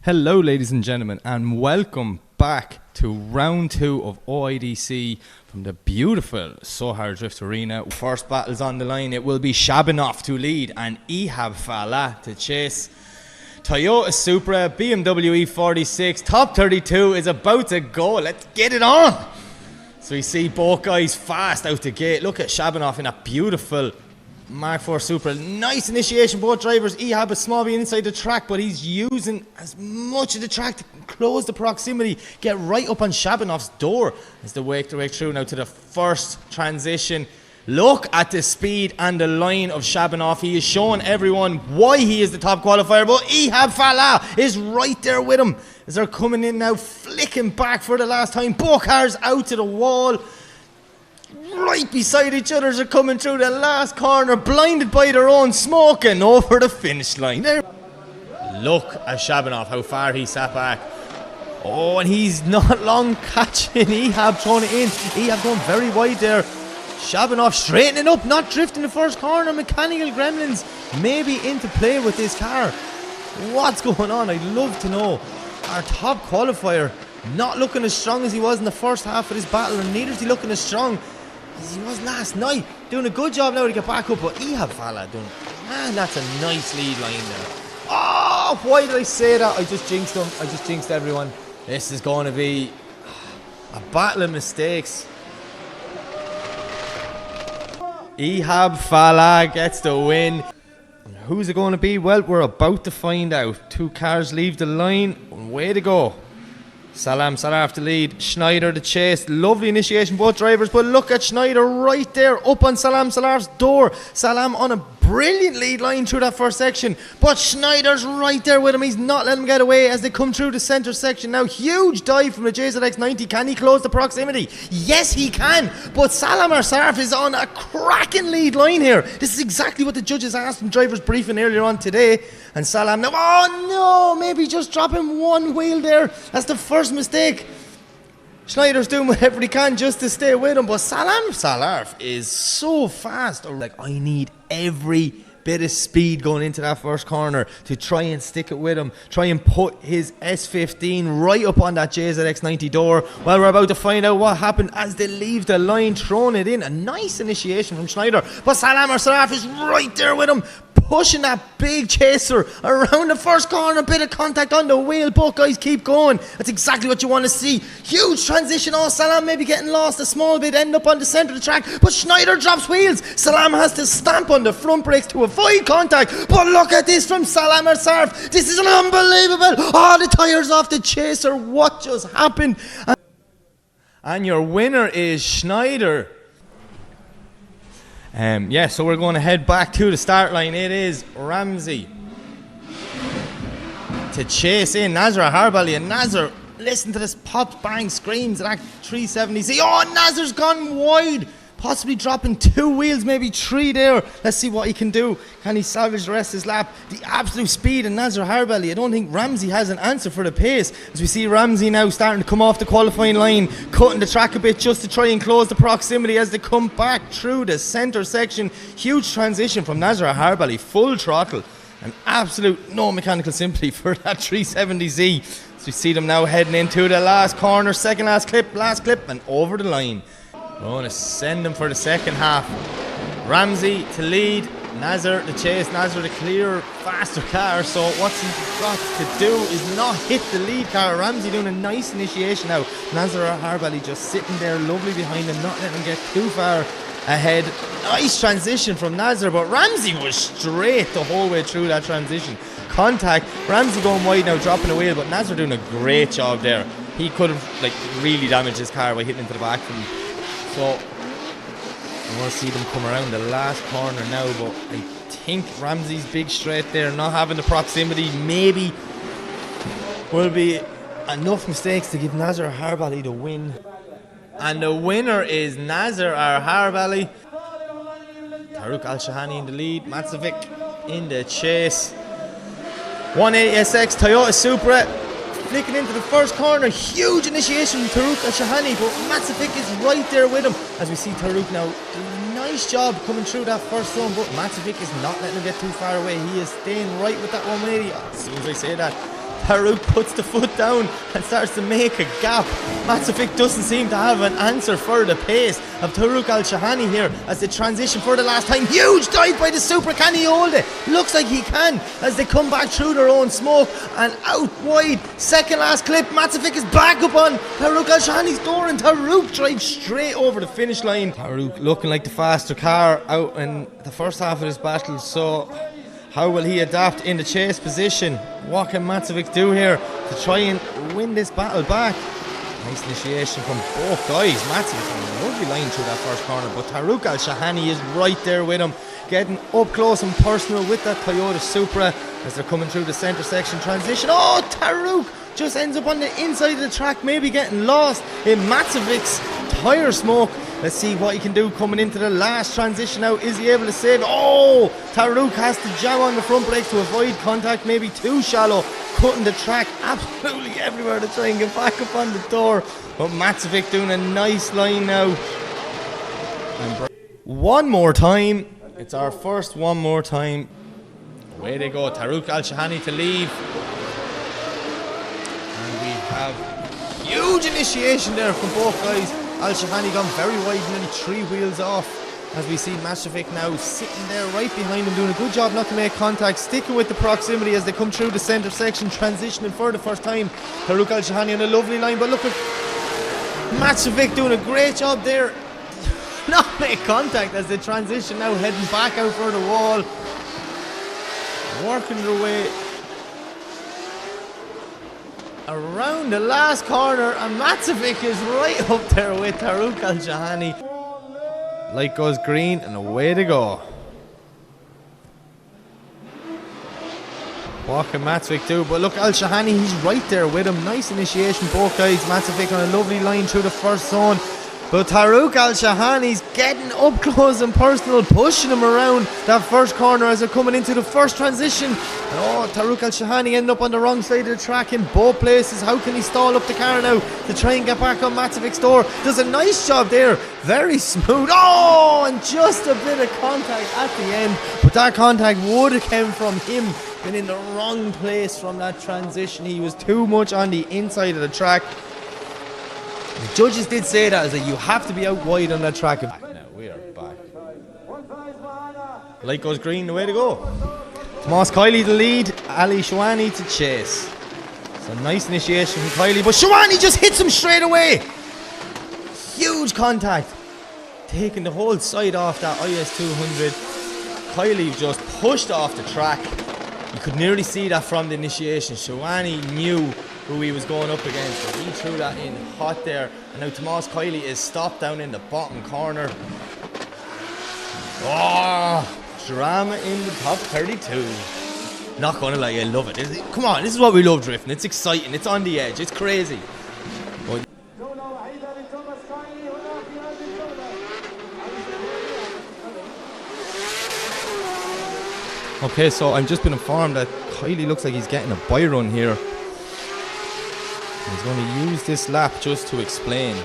Hello ladies and gentlemen, and welcome back to round 2 of OIDC from the beautiful Sohar Drift Arena. First battle's on the line. It will be Shabanov to lead and Ihab Fala to chase. Toyota Supra, BMW E46, top 32 is about to go. Let's get it on. So we see both guys fast out the gate. Look at Shabanov in a beautiful Mark IV Supra. Nice initiation, both drivers. Ihab a small bit inside the track, but he's using as much of the track to close the proximity, get right up on Shabanov's door as they work their way through now to the first transition. Look at the speed and the line of Shabanov. He is showing everyone why he is the top qualifier, but Ihab Fala is right there with him as they're coming in now, flicking back for the last time. Both cars out to the wall, right beside each other as they're coming through the last corner, blinded by their own smoke and over the finish line. There. Look at Shabanov, how far he sat back. Oh, and he's not long catching Ihab, throwing it in. Ihab going very wide there. Shabanov straightening up, not drifting the first corner. Mechanical gremlins maybe into play with this car. What's going on? I'd love to know. Our top qualifier not looking as strong as he was in the first half of this battle, and neither is he looking as strong as he was last night. Doing a good job now to get back up, but Ihab Fala doing, man, that's a nice lead line there. Oh, why did I say that? I just jinxed him. I just jinxed everyone. This is going to be a battle of mistakes. Ihab Fala gets the win. Who's it going to be? Well, we're about to find out. Two cars leave the line. Way to go. Salam Saraf to lead, Schneider to chase. Lovely initiation, both drivers, but look at Schneider right there up on Salam Saraf's door. Salam on a brilliant lead line through that first section, but Schneider's right there with him. He's not letting him get away as they come through the centre section now. Huge dive from the JZX90. Can he close the proximity? Yes, he can, but Salam Saraf is on a cracking lead line here. This is exactly what the judges asked from drivers briefing earlier on today. And Salam now, oh no, maybe just dropping one wheel there. That's the first mistake. Schneider's doing whatever he can just to stay with him, but Salam Saraf is so fast. Like, I need every bit of speed going into that first corner to try and stick it with him, try and put his S15 right up on that JZX90 door. Well, we're about to find out what happened as they leave the line, throwing it in. A nice initiation from Schneider, but Salam Saraf is right there with him, pushing that big chaser around the first corner. Bit of contact on the wheel. Both guys keep going. That's exactly what you want to see. Huge transition. Oh, Salam maybe getting lost a small bit, end up on the centre of the track, but Schneider drops wheels. Salam has to stamp on the front brakes to avoid contact, but look at this from Salam Saraf. This is an unbelievable. Oh, the tyres off the chaser. What just happened? And your winner is Schneider. Yeah, so we're going to head back to the start line. It is Ramsey to chase in Nazar Harbali, and Nazar, listen to this pops, bang, screams at that 370Z. Oh, Nazar's gone wide, possibly dropping 2 wheels, maybe 3 there. Let's see what he can do. Can he salvage the rest of his lap? The absolute speed in Nazar Harbali. I don't think Ramsey has an answer for the pace, as we see Ramsey now starting to come off the qualifying line, cutting the track a bit just to try and close the proximity as they come back through the centre section. Huge transition from Nazar Harbali, full throttle, and absolute no mechanical sympathy for that 370Z. So we see them now heading into the last corner, second last clip, and over the line. We're going to send them for the second half. Ramsey to lead, Nazar to chase, Nazar to clear, faster car. So what's he got to do is not hit the lead car. Ramsey doing a nice initiation now. Nazar Harbali just sitting there lovely behind him, not letting him get too far ahead. Nice transition from Nazar, but Ramsey was straight the whole way through that transition. Contact, Ramsey going wide now, dropping a wheel, but Nazar doing a great job there. He could have really damaged his car by hitting into the back from him. So I want to see them come around the last corner now, but I think Ramsey's big straight there, not having the proximity, maybe will be enough mistakes to give Nazar Harbali the win. And the winner is Nazar Harbali. Taruk Al-Shahani in the lead, Matsovic in the chase. 180SX Toyota Supra flicking into the first corner. Huge initiation from Taruk Al-Shahani, but Matsovic is right there with him as we see Taruk now doing a nice job coming through that first zone, but Matsovic is not letting him get too far away. He is staying right with that 180. As soon as I say that, Taruk puts the foot down and starts to make a gap. Matsovic doesn't seem to have an answer for the pace of Taruk Al-Shahani here as they transition for the last time. Huge dive by the Super. Can he hold it? Looks like he can as they come back through their own smoke and out wide. Second last clip. Matsovic is back up on Taruk Al-Shahani's door and Taruk drives straight over the finish line. Taruk looking like the faster car out in the first half of this battle, so how will he adapt in the chase position? What can Matsovic do here to try and win this battle back? Nice initiation from both guys. Matsovic on a lovely line through that first corner, but Taruk Al-Shahani is right there with him, getting up close and personal with that Toyota Supra as they're coming through the centre section transition. Oh, Taruk just ends up on the inside of the track, maybe getting lost in Matsovic's tyre smoke. Let's see what he can do coming into the last transition now. Is he able to save? Oh, Taruk has to jam on the front brake to avoid contact, maybe too shallow, cutting the track absolutely everywhere to try and get back up on the door. But Matsovic doing a nice line now. And one more time. It's our first one more time. Away they go. Taruk Al-Shahani to leave. And we have huge initiation there from both guys. Al-Shahani gone very wide, nearly 3 wheels off, as we see Matsovic now sitting there right behind him, doing a good job not to make contact, sticking with the proximity as they come through the centre section, transitioning for the first time. Taruk Al-Shahani on a lovely line, but look at Matsovic doing a great job there, not make contact as they transition now, heading back out for the wall, working their way around the last corner, and Matsovic is right up there with Taruk Al-Shahani. Light goes green and away they go. What can Matsovic do? But look, Al-Shahani, he's right there with him. Nice initiation, both guys. Matsovic on a lovely line through the first zone. But Taruk Al-Shahani's getting up close and personal, pushing him around that first corner as they're coming into the first transition. And oh, Taruk Al-Shahani ending up on the wrong side of the track in both places. How can he stall up the car now to try and get back on Matsovic's door? Does a nice job there, very smooth. Oh, and just a bit of contact at the end. But that contact would have come from him being in the wrong place from that transition. He was too much on the inside of the track. The judges did say that, as that you have to be out wide on that track. Now we are back. Light goes green, the way to go. Tomas Kiley to lead, Ali Shawani to chase. So nice initiation from Kiley, but Shawani just hits him straight away. Huge contact, taking the whole side off that IS 200. Kiley just pushed off the track. You could nearly see that from the initiation. Shawani knew who he was going up against, but he threw that in hot there. And now Tomas Kiley is stopped down in the bottom corner. Oh, drama in the top 32. Not gonna lie, I love it. Come on, this is what we love drifting. It's exciting, it's on the edge, it's crazy. But okay, so I've just been informed that Kiley looks like he's getting a bye run here. He's going to use this lap just to explain.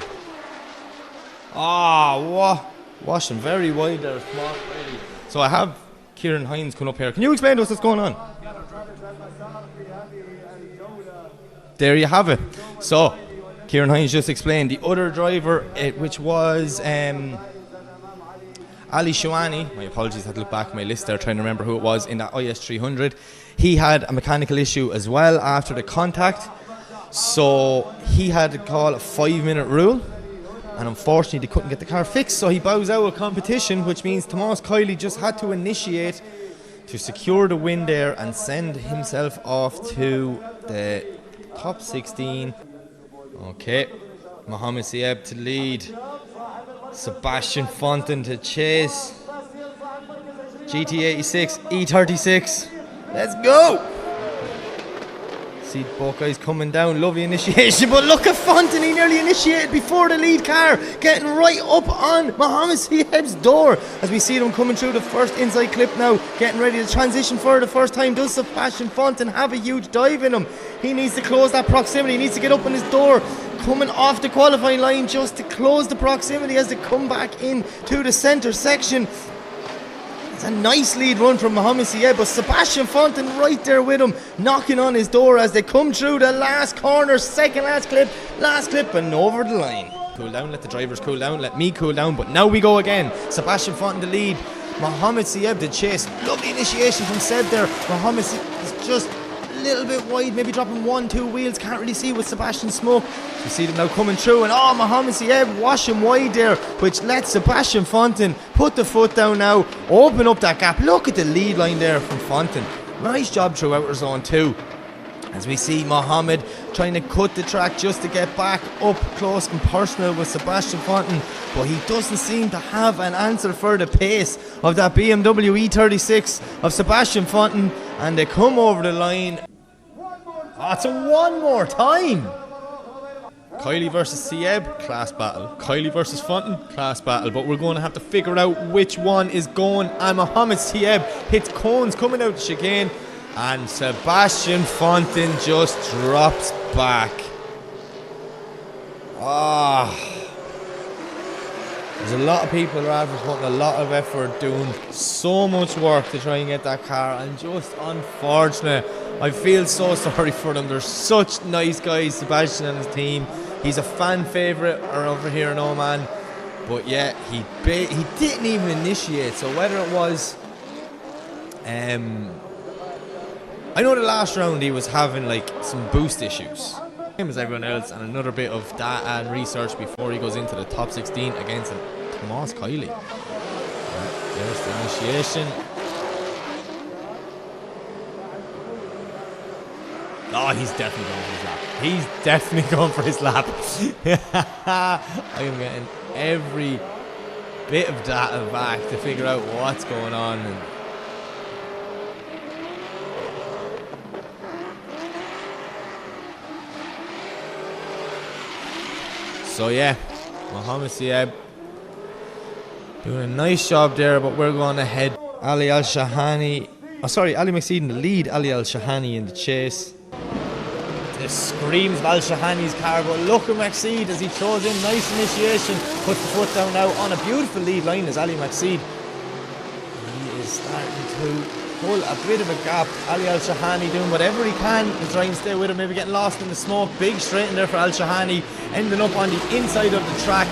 What? Washing very wide there. So I have Kieran Hines coming up here. Can you explain to us what's going on? There you have it. So Kieran Hines just explained. The other driver, which was Ali Shawani, my apologies, I had to look back at my list there trying to remember who it was in that IS 300. He had a mechanical issue as well after the contact. So he had to call a 5-minute rule, and unfortunately they couldn't get the car fixed, so he bows out of competition, which means Tomas Kiley just had to initiate to secure the win there and send himself off to the top 16. Okay, Mohamed Sieb to lead, Sebastian Fonten to chase, GT86 E36, let's go. See both guys coming down, lovely initiation, but look at Fonten, he nearly initiated before the lead car, getting right up on Mohamed Sieb's door as we see them coming through the first inside clip now, getting ready to transition for the first time. Does Sebastian Fonten have a huge dive in him? He needs to close that proximity, he needs to get up on his door, coming off the qualifying line just to close the proximity as they come back in to the centre section. It's a nice lead run from Mohamed Sieb, but Sebastian Fonten right there with him, knocking on his door as they come through the last corner, second last clip, and over the line. Cool down, let the drivers cool down, let me cool down, but now we go again. Sebastian Fonten the lead, Mohamed Sieb the chase. Lovely initiation from Seb there. Mohamed Sieb is just a little bit wide, maybe dropping 1-2 wheels, can't really see with Sebastian Smoke. You see them now coming through, and Mohamed Sieb washing wide there, which lets Sebastian Fonten put the foot down now, open up that gap. Look at the lead line there from Fonten. Nice job through outer zone 2. As we see Mohamed trying to cut the track just to get back up close and personal with Sebastian Fonten, but he doesn't seem to have an answer for the pace of that BMW E36 of Sebastian Fonten, and they come over the line. It's a one more time. Kiley versus Sieb, class battle. Kiley versus Fonten, class battle. But we're going to have to figure out which one is going. And Mohamed Sieb hits cones coming out the chicane, and Sebastian Fonten just drops back. There's a lot of people around putting a lot of effort, doing so much work to try and get that car, and just unfortunate. I feel so sorry for them. They're such nice guys, Sebastian and his team. He's a fan favourite over here in Oman, but yeah, he didn't even initiate. So whether it was, I know the last round he was having like some boost issues, same as everyone else, and another bit of data and research before he goes into the top 16 against Tomas Kiley. There's the initiation. He's definitely going for his lap. He's definitely going for his lap. I am getting every bit of data back to figure out what's going on. So yeah, Mohamed Sieb doing a nice job there, but we're going ahead. Ali Al-Shahani, Ali McSeed in the lead, Ali Al-Shahani in the chase. This screams of Al-Shahani's car, but look at McSeed as he throws in nice initiation, puts the foot down now on a beautiful lead line as Ali McSeed. He is starting to pull a bit of a gap. Ali Al-Shahani doing whatever he can to try and stay with him, maybe getting lost in the smoke. Big straight in there for Al-Shahani, ending up on the inside of the track.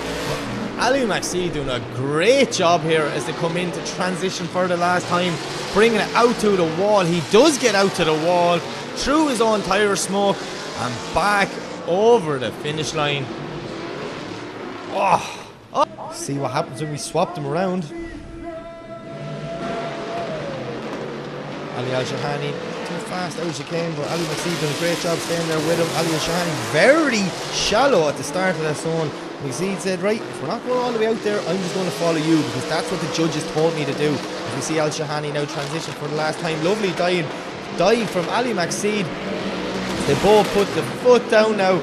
Ali McSeed doing a great job here as they come in to transition for the last time, bringing it out to the wall. He does get out to the wall, through his own tyre smoke, and back over the finish line. See what happens when we swap them around. Ali Al-Shahani too fast out as you can, but Ali McSeed doing a great job staying there with him. Ali Al-Shahani very shallow at the start of that zone. McSeed said, right, if we're not going all the way out there, I'm just going to follow you, because that's what the judges told me to do. As we see Al-Shahani now transition for the last time. Lovely dive from Ali McSeed. They both put the foot down now.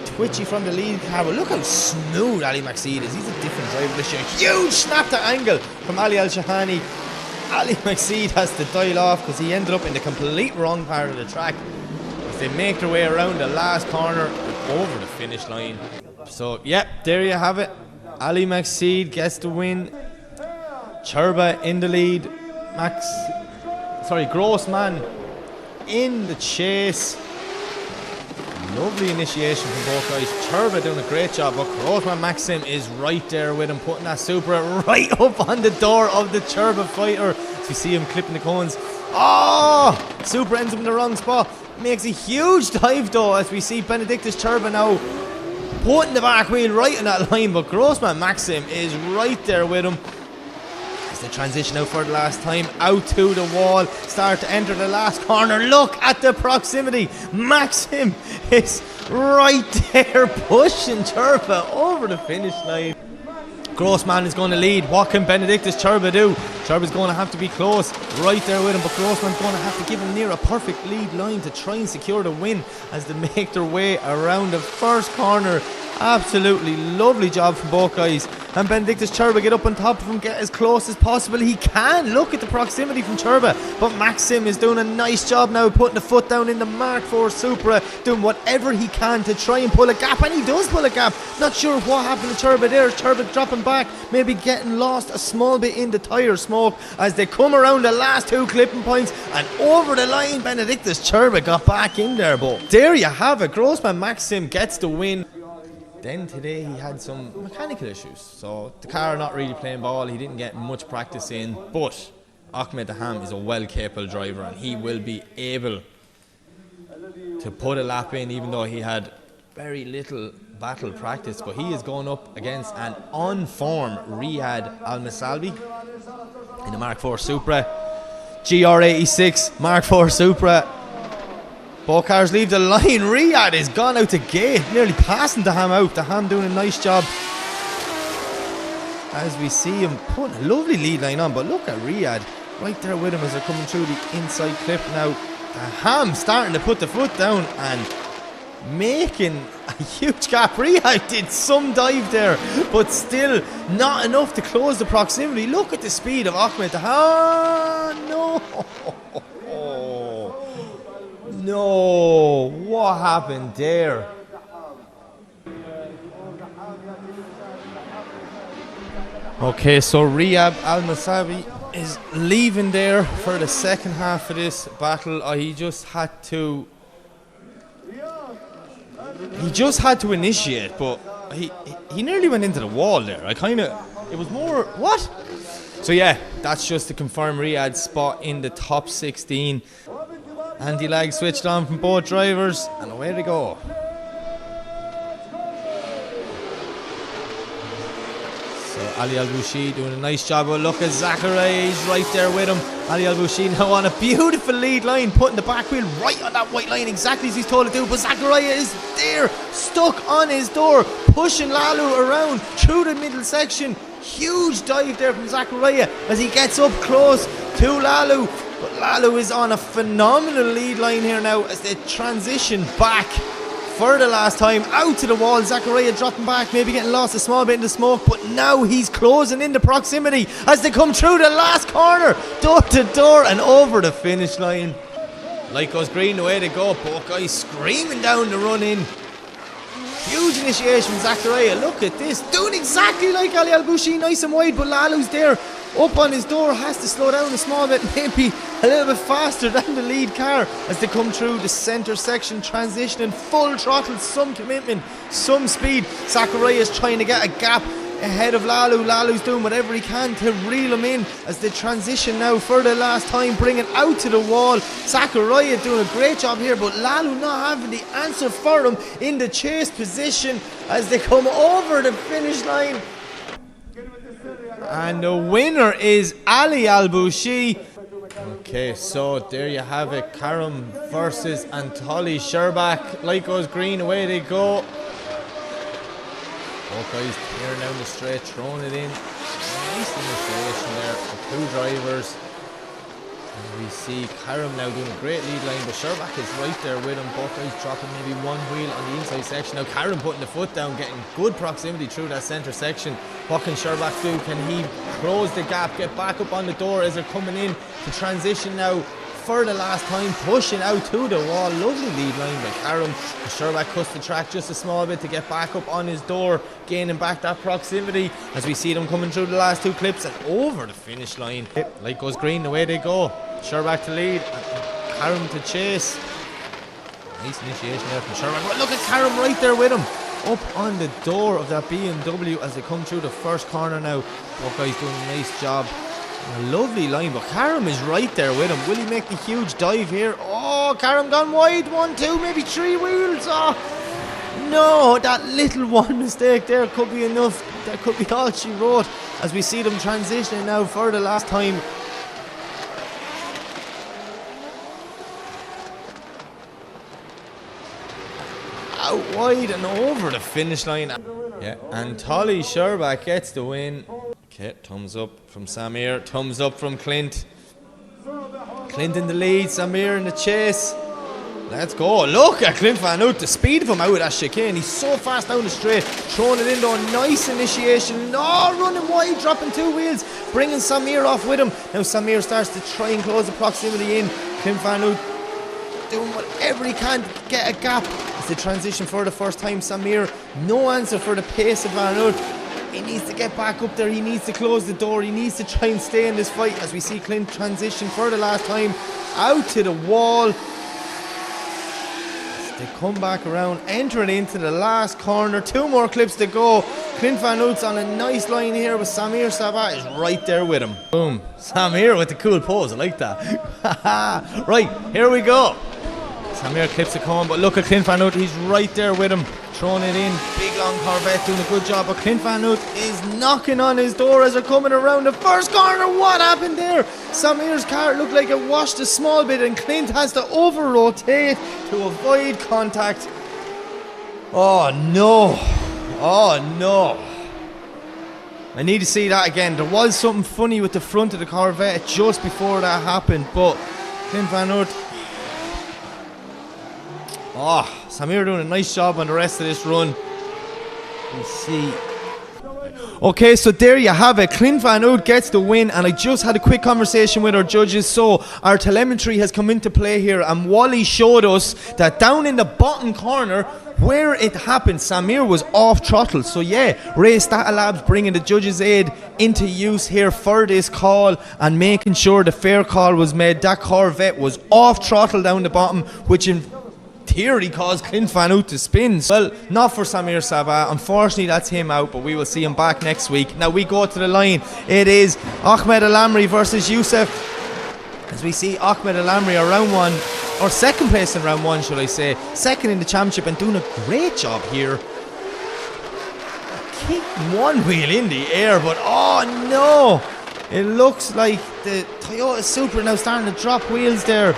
Twitchy from the lead car, but look how smooth Ali McSeed is. He's a different driver this year. Huge snap to angle from Ali Al-Shahani. Ali McSeed has to dial off because he ended up in the complete wrong part of the track as they make their way around the last corner and over the finish line. So yeah, there you have it. Ali McSeed gets the win. Cherba in the lead. Grossman in the chase. Lovely initiation from both guys. Cherba doing a great job, but Grossman Maxim is right there with him, putting that Supra right up on the door of the Cherba fighter. So you see him clipping the cones. Supra ends up in the wrong spot. Makes a huge dive though, as we see Benedictus Cherba now putting the back wheel right in that line, but Grossman Maxim is right there with him. As they transition out for the last time, out to the wall, start to enter the last corner. Look at the proximity. Maxim is right there pushing Cherba over the finish line. Grossman is going to lead. What can Benedictus Cherba do? Cherba's going to have to be close, right there with him, but Grossman's going to have to give him near a perfect lead line to try and secure the win as they make their way around the first corner Absolutely lovely job from both guys. And Benedictus Churba get up on top of him, get as close as possible. He can. Look at the proximity from Churba. But Maxim is doing a nice job now, putting the foot down in the Mark IV Supra, doing whatever he can to try and pull a gap. And he does pull a gap. Not sure what happened to Churba there. Churba dropping back, maybe getting lost a small bit in the tyre smoke as they come around the last two clipping points. And over the line, Benedictus Churba got back in there. But there you have it. Grossman Maxim gets the win. Then today he had some mechanical issues, so the car not really playing ball. He didn't get much practice in, but Ahmed Daham is a well capable driver and he will be able to put a lap in, even though he had very little battle practice. But he is going up against an on-form Riyad Al Masalbi in the Mark IV Supra, GR86 Mark IV Supra. Both cars leave the line. Riyad is gone out the gate, nearly passing Daham out. Daham doing a nice job as we see him putting a lovely lead line on. But look at Riyad right there with him as they're coming through the inside clip now. Daham starting to put the foot down and making a huge gap. Riyad did some dive there, but still not enough to close the proximity. Look at the speed of Ahmed Daham. No. No, what happened there? Okay, so Riyad Al Masabi is leaving there for the second half of this battle. He just had to initiate, but he nearly went into the wall there. It was more, what? So yeah, that's just to confirm Riyad's spot in the top 16. Anti-lag switched on from both drivers, and away they go. So Ali Al-Boushi doing a nice job. But look at Zakaria, he's right there with him. Ali Al-Boushi now on a beautiful lead line, putting the back wheel right on that white line, exactly as he's told to do. But Zakaria is there, stuck on his door, pushing Lalu around through the middle section. Huge dive there from Zakaria as he gets up close to Lalu. But Lalu is on a phenomenal lead line here now as they transition back for the last time out to the wall. Zakaria dropping back, maybe getting lost a small bit in the smoke, but now he's closing into proximity as they come through the last corner, door to door and over the finish line. Light goes green, the way they go. Both guys screaming down the run in. Huge initiation from Zakaria. Look at this, doing exactly like Ali Al-Boushi, nice and wide, but Lalu's there up on his door, has to slow down a small bit, maybe a little bit faster than the lead car as they come through the centre section, transitioning full throttle, some commitment, some speed. Zakaria is trying to get a gap ahead of Lalu. Lalu's doing whatever he can to reel him in as they transition now for the last time, bringing out to the wall. Zakaria doing a great job here, but Lalu not having the answer for him in the chase position as they come over the finish line. And the winner is Ali Al-Boushi. Okay, so there you have it. Karam versus Anatoly Sherbak. Light goes green, away they go. Both guys tearing down the straight, throwing it in. Nice initiation there for two drivers. And we see Karam now doing a great lead line, but Sherbak is right there with him. Both guys dropping maybe one wheel on the inside section. Now Karam putting the foot down, getting good proximity through that centre section. What can Sherbak do? Can he close the gap, get back up on the door as they're coming in to transition now for the last time, pushing out to the wall. Lovely lead line by Karam. Sherbak cuts the track just a small bit to get back up on his door, gaining back that proximity as we see them coming through the last two clips and over the finish line. Light goes green, away they go. Sherbak to lead, Karam to chase. Nice initiation there from Sherbak. Well, look at Karam right there with him, up on the door of that BMW as they come through the first corner now. Both guys doing a nice job. A lovely line, but Karam is right there with him. Will he make the huge dive here? Oh, Karam gone wide. 1, 2, maybe 3 wheels. Oh, no, that little one mistake there could be enough. That could be all she wrote as we see them transitioning now for the last time. Out wide and over the finish line. Yeah, and Anatoly Sherbak gets the win. Okay, thumbs up from Samir, thumbs up from Clint. Clint in the lead, Samir in the chase. Let's go. Look at Clint Van Hout, the speed of him out of that chicane. He's so fast down the straight, throwing it in though. Nice initiation. Oh, running wide, dropping 2 wheels, bringing Samir off with him. Now Samir starts to try and close the proximity in. Clint Van Hout doing whatever he can to get a gap. It's the transition for the first time. Samir, no answer for the pace of Van Hout. He needs to get back up there. He needs to close the door. He needs to try and stay in this fight as we see Clint transition for the last time out to the wall. They come back around, entering into the last corner. 2 more clips to go. Clint Van Hout's on a nice line here, but Samir Sabat is right there with him. Boom. Samir with the cool pose. I like that. Right, here we go. Samir clips the cone, but look at Clint Van Hout. He's right there with him, throwing it in. Big long Corvette doing a good job, but Clint Van Hout is knocking on his door as they're coming around the first corner. What happened there? Samir's car looked like it washed a small bit, and Clint has to over-rotate to avoid contact. Oh no. Oh no. I need to see that again. There was something funny with the front of the Corvette just before that happened, but Clint Van Hout. Oh, Samir doing a nice job on the rest of this run. Let's see. Okay, so there you have it. Clint Van Hout gets the win, and I just had a quick conversation with our judges. So our telemetry has come into play here, and Wally showed us that down in the bottom corner where it happened, Samir was off throttle. So yeah, Race Data Labs bringing the judges' aid into use here for this call and making sure the fair call was made. That Corvette was off throttle down the bottom, which in theory caused Clint Van Hout to spin. Well, not for Samir Sabat. Unfortunately, that's him out, but we will see him back next week. Now we go to the line. It is Ahmed El Amri versus Youssef. As we see Ahmed El Amri are round 1, or second place in round 1, should I say. Second in the championship and doing a great job here. Keeping 1 wheel in the air, but oh no! It looks like the Toyota Supra now starting to drop wheels there.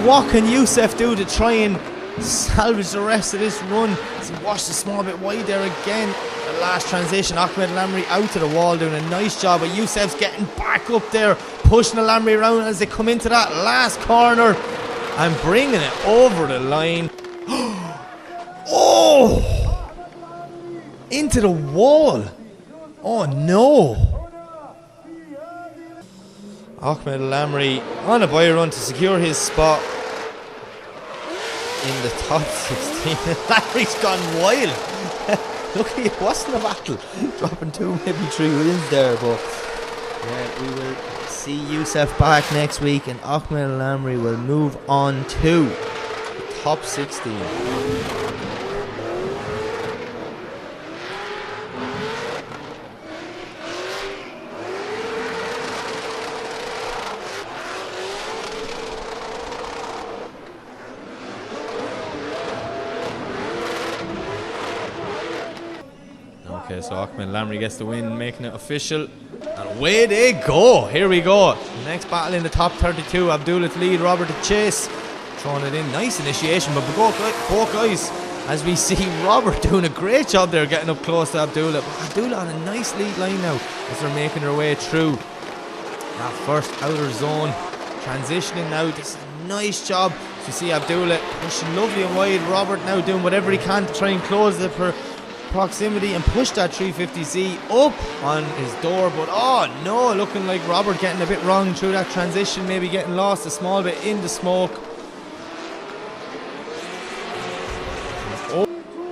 What can Youssef do to try and salvage the rest of this run? As he washed a small bit wide there again. The last transition, Ahmed El Amri out to the wall doing a nice job, but Youssef's getting back up there, pushing El Amri around as they come into that last corner and bringing it over the line. Oh! Into the wall. Oh no! Ahmed El Amri on a buy run to secure his spot in the top 16. Larry's gone wild. Look, it wasn't a battle. Dropping 2, maybe 3 wins there, but yeah, we will see Youssef back next week, and Ahmed El Amri will move on to the top 16. Okay, so Ahmed El Amri gets the win, making it official. And away they go. Here we go. Next battle in the top 32. Abdullah to lead, Robert to chase. Throwing it in. Nice initiation, but both guys, as we see Robert doing a great job there, getting up close to Abdullah. But Abdullah on a nice lead line now as they're making their way through that first outer zone. Transitioning now. This is a nice job. So you see Abdullah pushing lovely and wide. Robert now doing whatever he can to try and close the proximity and push that 350Z up on his door, but oh no, looking like Robert getting a bit wrong through that transition, maybe getting lost a small bit in the smoke. Oh,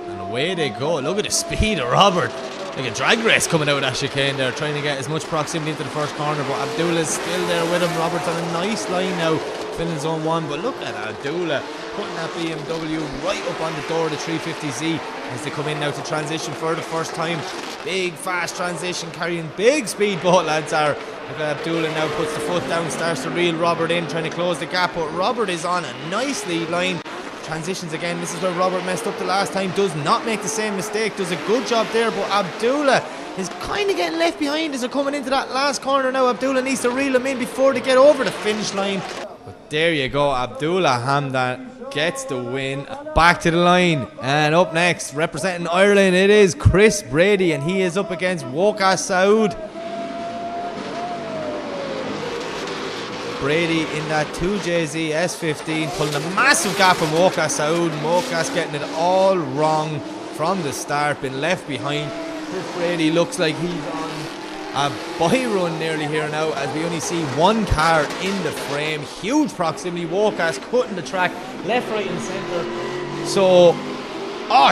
and away they go. Look at the speed of Robert, like a drag race coming out of that chicane there, trying to get as much proximity into the first corner, but Abdullah's still there with him. Robert's on a nice line now, filling zone 1, but look at Abdullah putting that BMW right up on the door of the 350Z as they come in now to transition for the first time. Big fast transition, carrying big speed, both lads are. Look at Abdullah now, puts the foot down, starts to reel Robert in, trying to close the gap, but Robert is on a nice lead line. Transitions again. This is where Robert messed up the last time. Does not make the same mistake, does a good job there, but Abdullah is kind of getting left behind as they're coming into that last corner now. Abdullah needs to reel him in before they get over the finish line. But there you go, Abdullah Hamdan gets the win. Back to the line, and up next, representing Ireland, it is Chris Brady, and he is up against Waqas Saud. Brady in that 2JZ S15, pulling a massive gap from Wokas out. Wokas getting it all wrong from the start, been left behind. Chris Brady looks like he's on a buy run nearly here now, as we only see one car in the frame. Huge proximity. Wokas cutting the track left, right and centre. So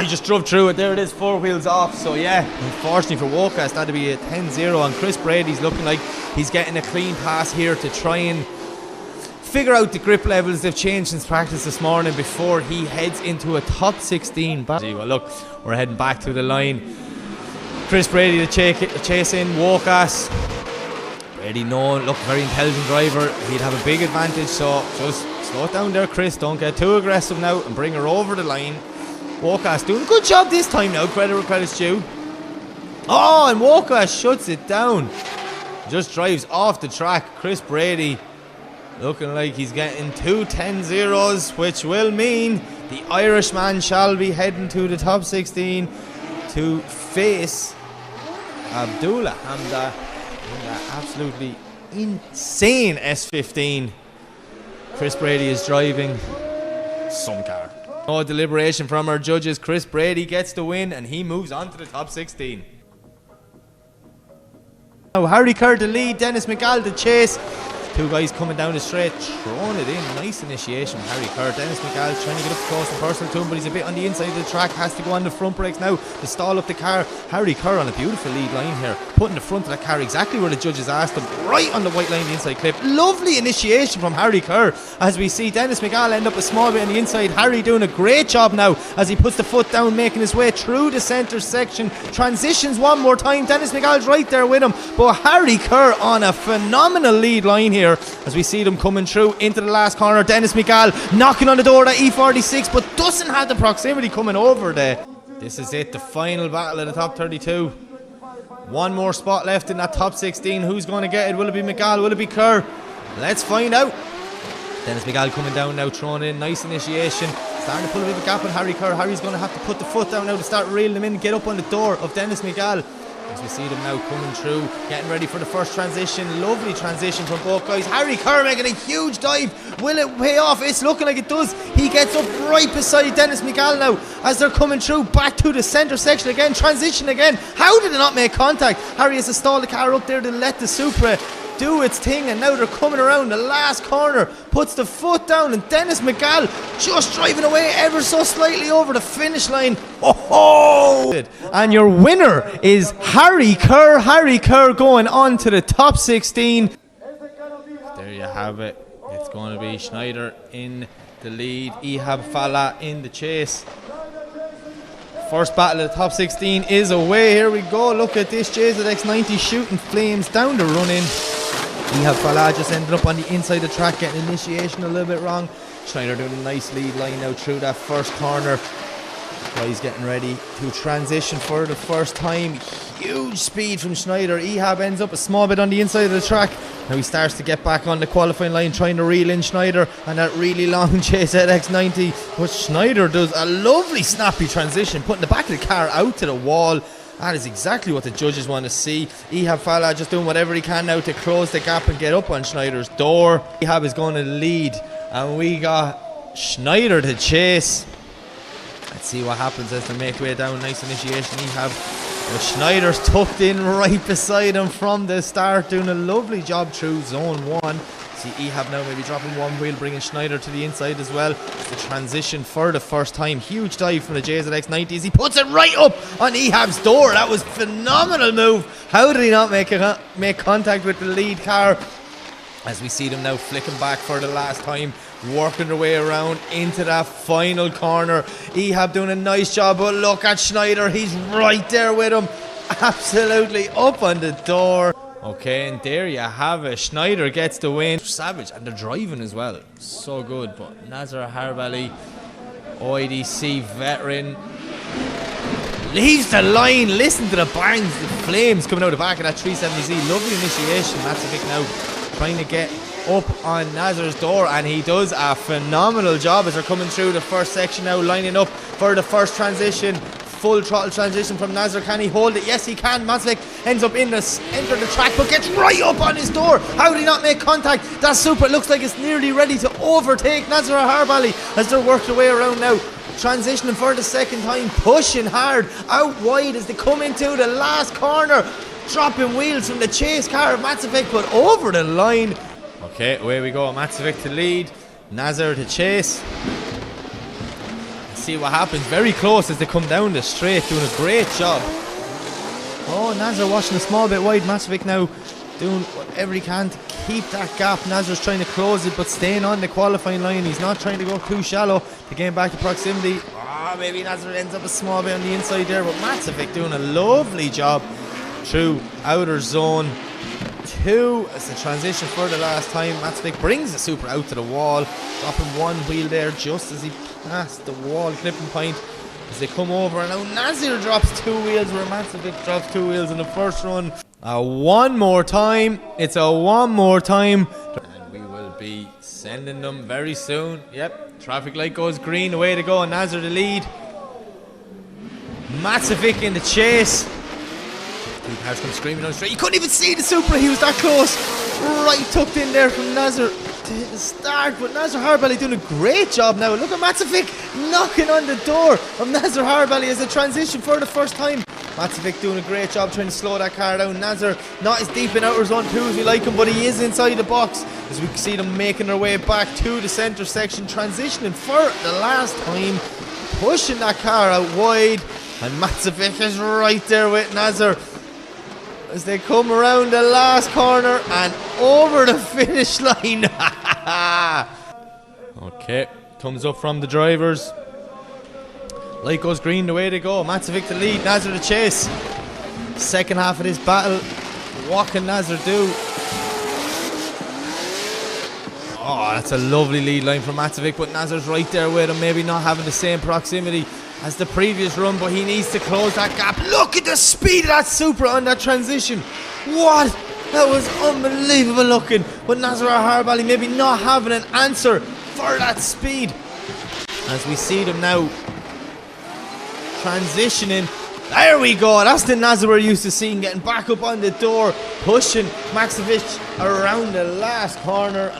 he just drove through it. There it is, 4 wheels off. So yeah, unfortunately for Wokas, that'd be a 10-0, and Chris Brady's looking like he's getting a clean pass here to try and figure out the grip levels they've changed since practice this morning before he heads into a top 16 battle. Well, look, we're heading back to the line. Chris Brady to chase in Wokas. Brady, look, very intelligent driver. He'd have a big advantage, so just slow it down there, Chris. Don't get too aggressive now and bring her over the line. Wokas doing a good job this time now. Credit where credit's due. Oh, and Wokas shuts it down. Just drives off the track. Chris Brady looking like he's getting 2 10-0s, which will mean the Irishman shall be heading to the top 16 to face Abdullah Hamda in that absolutely insane S15 Chris Brady is driving. Some car. No deliberation from our judges. Chris Brady gets the win and he moves on to the top 16. Now Harry Kerr to lead, Dennis McGall to chase. Two guys coming down the straight, throwing it in. Nice initiation from Harry Kerr. Dennis McGall trying to get up close and personal to him, but he's a bit on the inside of the track. Has to go on the front brakes now to stall up the car. Harry Kerr on a beautiful lead line here, putting the front of that car exactly where the judges asked him, right on the white line, the inside clip. Lovely initiation from Harry Kerr, as we see Dennis McGall end up a small bit on the inside. Harry doing a great job now as he puts the foot down, making his way through the centre section. Transitions one more time. Dennis McGall's right there with him, but Harry Kerr on a phenomenal lead line here as we see them coming through into the last corner. Dennis McGall knocking on the door of that E46, but doesn't have the proximity coming over there. This is it, the final battle of the top 32. One more spot left in that top 16. Who's going to get it? Will it be McGall? Will it be Kerr? Let's find out. Dennis McGall coming down now, throwing in. Nice initiation. Starting to pull a bit of a gap on Harry Kerr. Harry's going to have to put the foot down now to start reeling him in and get up on the door of Dennis McGall. As we see them now coming through, getting ready for the first transition. Lovely transition from both guys. Harry Kerr making a huge dive. Will it pay off? It's looking like it does. He gets up right beside Dennis McGall now as they're coming through back to the centre section again. Transition again. How did it not make contact? Harry has to stall the car up there to let the Supra do its thing, and now they're coming around the last corner, puts the foot down, and Dennis McGall just driving away ever so slightly over the finish line. And your winner is Harry Kerr. Harry Kerr going on to the top 16. There you have it. It's going to be Schneider in the lead, Ihab Fala in the chase. First battle of the top 16 is away. Here we go. Look at this JZX90 shooting flames down the run-in. Ihab Fala just ended up on the inside of the track, getting initiation a little bit wrong. Schneider doing a nice lead line now through that first corner. He's getting ready to transition for the first time. Huge speed from Schneider. Ihab ends up a small bit on the inside of the track. Now he starts to get back on the qualifying line, trying to reel in Schneider and that really long JZX90. But Schneider does a lovely snappy transition, putting the back of the car out to the wall. That is exactly what the judges want to see. Ihab Fala just doing whatever he can now to close the gap and get up on Schneider's door. Ihab is going to lead, and we got Schneider to chase. Let's see what happens as they make way down. Nice initiation, Ihab. But Schneider's tucked in right beside him from the start, doing a lovely job through zone 1. See Ihab now maybe dropping one wheel, bringing Schneider to the inside as well. It's the transition for the first time. Huge dive from the JZX90 as he puts it right up on Ihab's door. That was a phenomenal move. How did he not make contact with the lead car? As we see them now flicking back for the last time, working their way around into that final corner. Ihab doing a nice job, but look at Schneider. He's right there with him. Absolutely up on the door. Okay, and there you have it. Schneider gets the win. Savage, and they're driving as well. So good. But Nazar Harbali, OIDC veteran, leaves the line. Listen to the bangs, the flames coming out the back of that 370Z. Lovely initiation. Matzovic now trying to get up on Nazar's door, and he does a phenomenal job as they're coming through the first section now, lining up for the first transition. full throttle transition from Nazar. Can he hold it? Yes, he can. Macevic ends up enter the track, but gets right up on his door. How did he not make contact? That Supra looks like it's nearly ready to overtake Nazar Harbali as they're working their way around now. Transitioning for the second time, pushing hard out wide as they come into the last corner. Dropping wheels from the chase car of Macevic, but over the line. Okay, away we go. Macevic to lead, Nazar to chase. Let's see what happens. Very close as they come down the straight, doing a great job. Oh, Nazar watching a small bit wide. Macevic now doing whatever he can to keep that gap. Nazar's trying to close it, but staying on the qualifying line. He's not trying to go too shallow to gain back the proximity. Maybe Nazar ends up a small bit on the inside there, but Macevic doing a lovely job through outer zone 2 as the transition for the last time. Macevic brings the Supra out to the wall, dropping one wheel there just as he passed the wall clipping point as they come over, and now Nazir drops 2 wheels where Macevic drops 2 wheels in the first run. One more time. It's a one more time, and we will be sending them very soon. Yep, traffic light goes green, away to go, and Nazir the lead. Macevic in the chase. 2 cars come screaming on the straight. You couldn't even see the Supra, he was that close. Right tucked in there from Nazar to hit the start, but Nazar Harbali doing a great job now. Look at Macevic knocking on the door of Nazar Harbali as a transition for the first time. Macevic doing a great job trying to slow that car down. Nazar not as deep in outer zone 2 as we like him, but he is inside the box as we can see them making their way back to the centre section, transitioning for the last time, pushing that car out wide, and Macevic is right there with Nazar as they come around the last corner and over the finish line. Okay, thumbs up from the drivers. Light goes green, the way to go. Macevic to lead, Nazar to chase. Second half of this battle, what can Nazar do? Oh, that's a lovely lead line from Macevic, but Nazar's right there with him, maybe not having the same proximity as the previous run, but he needs to close that gap. Look at the speed of that Supra on that transition. What? That was unbelievable looking. But Nazar Harbali maybe not having an answer for that speed. As we see them now transitioning. There we go. That's the Nazar we're used to seeing, getting back up on the door, pushing Macevic around the last corner.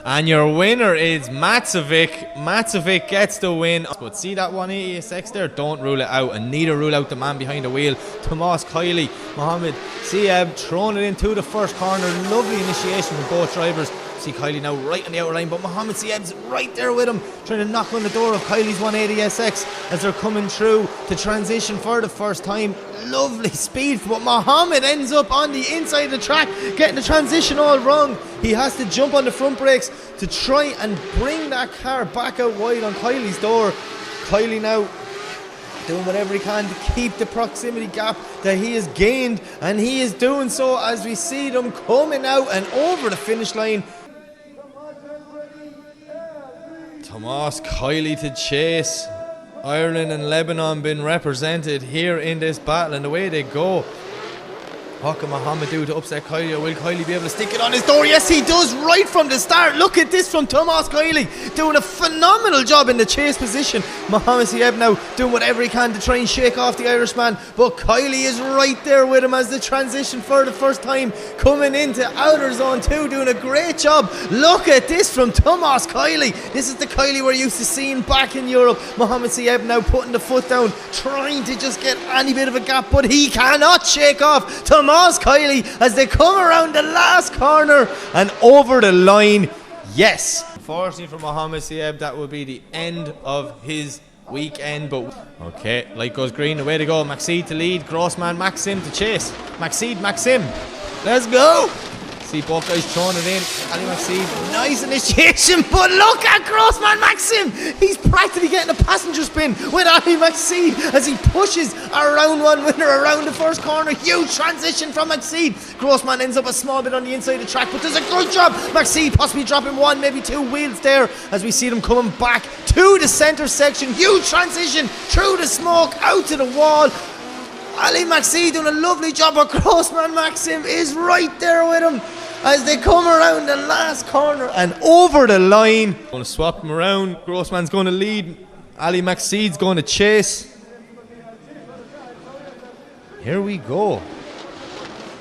And your winner is Macevic. Macevic gets the win. But see that 180SX there? Don't rule it out, and neither rule out the man behind the wheel, Tomas Kiley. Mohammed Sieb throwing it into the first corner. Lovely initiation from both drivers. See Kiley now right on the outer line, but Mohammed Sieb's right there with him, trying to knock on the door of Kiley's 180SX as they're coming through to transition for the first time. Lovely speed, but Mohammed ends up on the inside of the track, getting the transition all wrong. He has to jump on the front brakes to try and bring that car back out wide on Kiley's door. Kiley now doing whatever he can to keep the proximity gap that he has gained, and he is doing so as we see them coming out and over the finish line. Tomas Kiley to chase. Ireland and Lebanon been represented here in this battle, and the way they go. What can Mohammed do to upset Kiley, or will Kiley be able to stick it on his door? Yes, he does, right from the start. Look at this from Tomas Kiley, doing a phenomenal job in the chase position. Mohammed Sieb now doing whatever he can to try and shake off the Irishman, but Kiley is right there with him as the transition for the first time, coming into outer zone 2, doing a great job. Look at this from Tomas Kiley. This is the Kiley we're used to seeing back in Europe. Mohammed Sieb now putting the foot down, trying to just get any bit of a gap, but he cannot shake off Tomas Kiley as they come around the last corner and over the line. Yes, unfortunately for Mohammed Sieb, that will be the end of his weekend. But okay, light goes green, the way to go. Maxid to lead, Grossman Maxim to chase. Maxim, let's go. See both guys throwing it in. Ali Maxid, nice initiation, but look at Grossman Maxim. He's practically getting a passenger spin with Ali Maxid as he pushes a round 1 winner around the first corner. Huge transition from Maxid. Grossman ends up a small bit on the inside of the track, but does a good job. Maxid possibly dropping 1, maybe 2 wheels there as we see them coming back to the centre section. Huge transition through the smoke, out to the wall. Ali Maxid doing a lovely job, but Grossman Maxim is right there with him as they come around the last corner and over the line. Going to swap them around. Grossman's going to lead. Ali Maxid's going to chase. Here we go.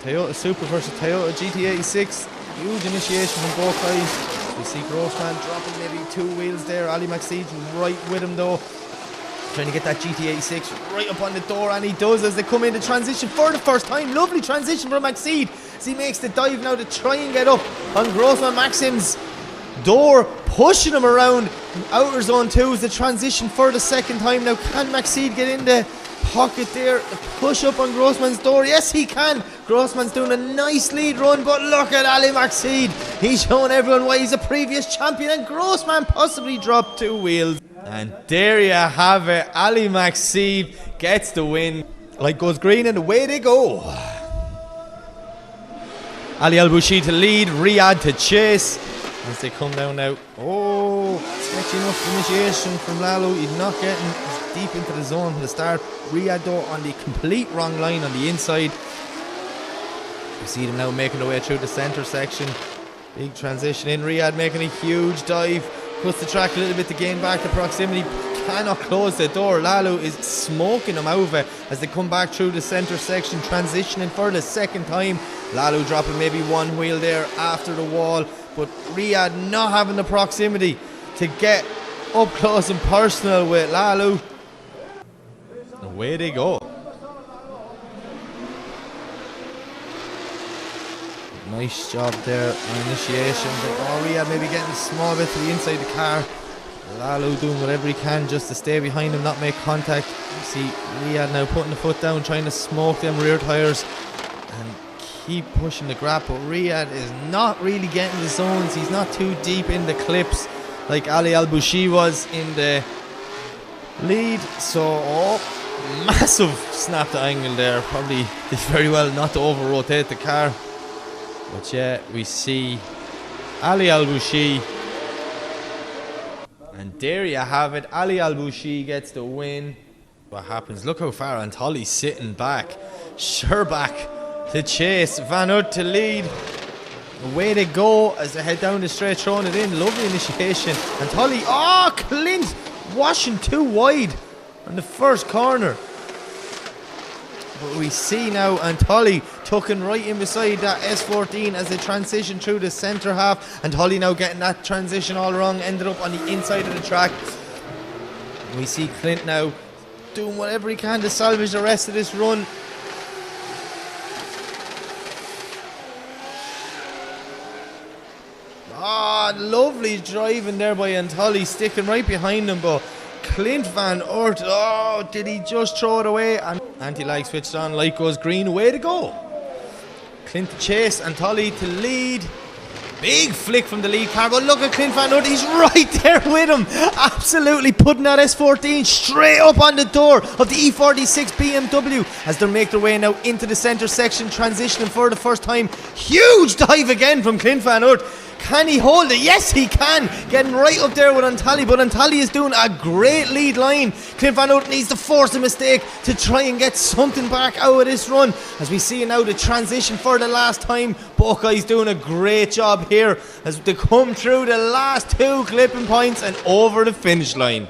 Toyota Supra versus Toyota GT86. Huge initiation from both guys. We see Grossman dropping maybe 2 wheels there. Ali McSeed right with him though. Trying to get that GT86 right up on the door, and he does as they come into transition for the first time. Lovely transition from McSeed as he makes the dive now to try and get up on Grossman Maxim's door, pushing him around outer zone 2 as the transition for the second time. Now can McSeed get in the pocket there, push up on Grossman's door? Yes he can. Grossman's doing a nice lead run, but look at Ali McSeed. He's showing everyone why he's a previous champion, and Grossman possibly dropped 2 wheels. And there you have it. Ali McSeed gets the win. Light goes green and away they go. Ali Al-Boushi to lead, Riyadh to chase as they come down now. Oh, sketchy enough initiation from Lalo. He's not getting deep into the zone from the start. Riyadh though on the complete wrong line on the inside. We see them now making their way through the centre section. Big transition in. Riyadh making a huge dive. Puts the track a little bit to gain back the proximity. Cannot close the door. Lalo is smoking them over as they come back through the centre section, transitioning for the second time. Lalo dropping maybe 1 wheel there after the wall, but Riyadh not having the proximity to get up close and personal with Lalo. Away they go. Nice job there on initiation. Riyadh maybe getting a small bit to the inside the car. Lalo doing whatever he can just to stay behind him, not make contact. You see Riyadh now putting the foot down, trying to smoke them rear tyres and keep pushing the grab. But Riyadh is not really getting the zones. He's not too deep in the clips like Ali Al-Boushi was in the lead. So, massive snap to angle there. Probably did very well not to over-rotate the car. But yeah, we see Ali Al-Boushi. And there you have it. Ali Al-Boushi gets the win. What happens? Look how far Antoli's sitting back. Sherbak to chase. Van Oort to lead. Away they go as they head down the straight, throwing it in. Lovely initiation. Antoli. Oh, Clint washing too wide on the first corner. But we see now Antoli tucking right in beside that S14 as they transition through the centre half. Antoli now getting that transition all wrong, ended up on the inside of the track. We see Clint now doing whatever he can to salvage the rest of this run. Lovely driving there by Antoli, sticking right behind him, but Clint Van Oort, oh, did he just throw it away? And anti-lag switched on, light goes green, way to go. Clint to chase, Antoli to lead. Big flick from the lead car, but look at Clint Van Oort, he's right there with him. Absolutely putting that S14 straight up on the door of the E46 BMW as they make their way now into the centre section, transitioning for the first time. Huge dive again from Clint Van Oort. Can he hold it? Yes, he can. Getting right up there with Antoli, but Antoli is doing a great lead line. Clint Van Oort needs to force a mistake to try and get something back out of this run. As we see now the transition for the last time. Both guys doing a great job here as they come through the last 2 clipping points and over the finish line.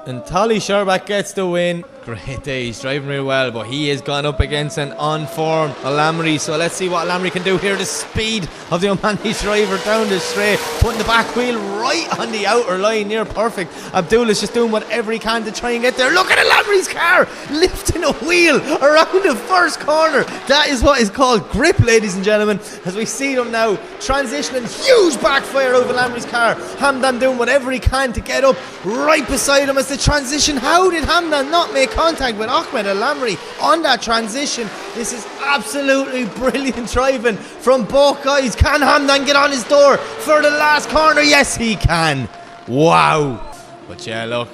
Antoli Sherbak gets the win. Great day, he's driving real well, but he has gone up against an on-form Lamry. So let's see what Lamry can do here. The speed of the Omani driver down the straight, putting the back wheel right on the outer line, near perfect. Abdullah's just doing whatever he can to try and get there. Look at Lamry's car lifting a wheel around the first corner. That is what is called grip, ladies and gentlemen, as we see them now transitioning. Huge backfire over Lamry's car. Hamdan doing whatever he can to get up right beside him as the transition. How did Hamdan not make contact with Ahmed Al-Lamry on that transition? This is absolutely brilliant driving from both guys. Can Hamdan get on his door for the last corner? Yes, he can. Wow. But yeah, look,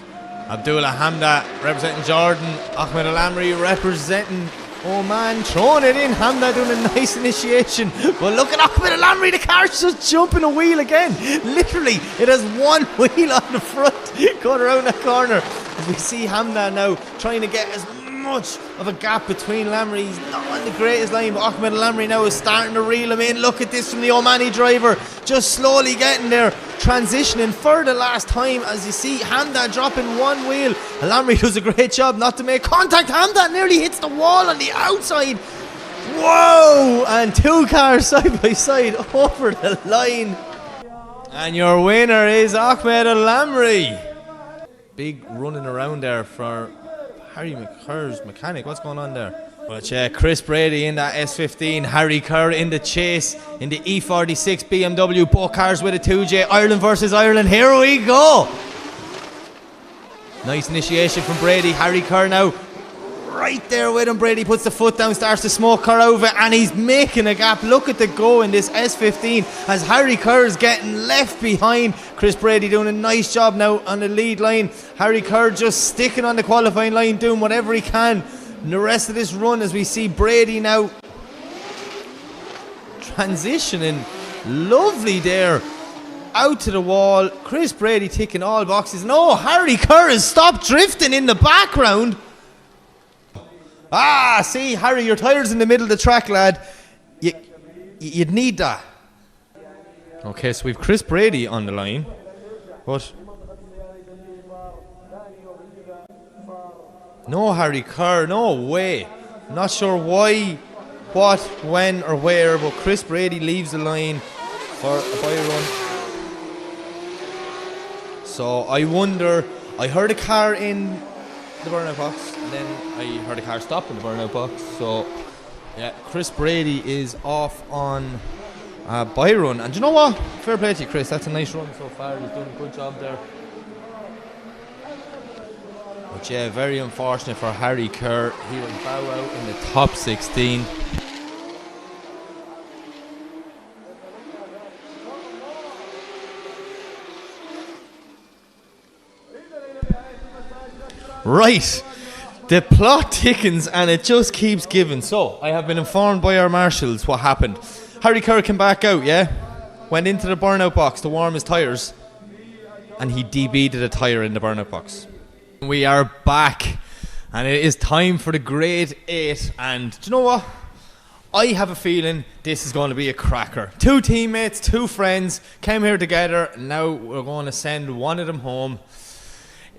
Abdullah Hamda representing Jordan, Ahmed Al-Lamry representing Oman, throwing it in. Hamda doing a nice initiation, but look at Ahmed Al-Lamry, the car's just jumping a wheel again. Literally, it has 1 wheel on the front going around that corner. As we see Hamda now trying to get as much of a gap between Lamry. He's not on the greatest line, but Ahmed Lamry now is starting to reel him in. Look at this from the Omani driver, just slowly getting there, transitioning for the last time. As you see, Hamdan dropping one wheel. Lamry does a great job not to make contact. Hamdan nearly hits the wall on the outside. Whoa! And two cars side by side over the line. And your winner is Ahmed Lamry. Big running around there for Harry Kerr's mechanic. What's going on there? But yeah, Chris Brady in that S15, Harry Kerr in the chase in the E46 BMW, both cars with a 2J. Ireland versus Ireland. Here we go. Nice initiation from Brady. Harry Kerr now right there with him. Brady puts the foot down, starts to smoke Kerr over, and he's making a gap. Look at the go in this S15 as Harry Kerr is getting left behind. Chris Brady doing a nice job now on the lead line. Harry Kerr just sticking on the qualifying line, doing whatever he can in the rest of this run, as we see Brady now transitioning lovely there out to the wall. Chris Brady ticking all boxes. No, Harry Kerr has stopped drifting in the background. See, Harry, your tyre's in the middle of the track, lad. You'd need that. Okay, so we've Chris Brady on the line, but no Harry Kerr, no way. Not sure why, what, when or where, but Chris Brady leaves the line for a bye-run. So I wonder, I heard a car in the burnout box, and then I heard a car stop in the burnout box. So yeah, Chris Brady is off on a bye run, and do you know what? Fair play to you, Chris. That's a nice run so far. He's doing a good job there. But yeah, very unfortunate for Harry Kerr. He will bow out in the top 16. Right, the plot thickens and it just keeps giving. So I have been informed by our marshals what happened. Harry Kerr came back out, yeah, went into the burnout box to warm his tyres, and he DB'd a tyre in the burnout box. We are back, and it is time for the grade 8. And do you know what? I have a feeling this is going to be a cracker. Two teammates, two friends came here together, and now we're going to send one of them home.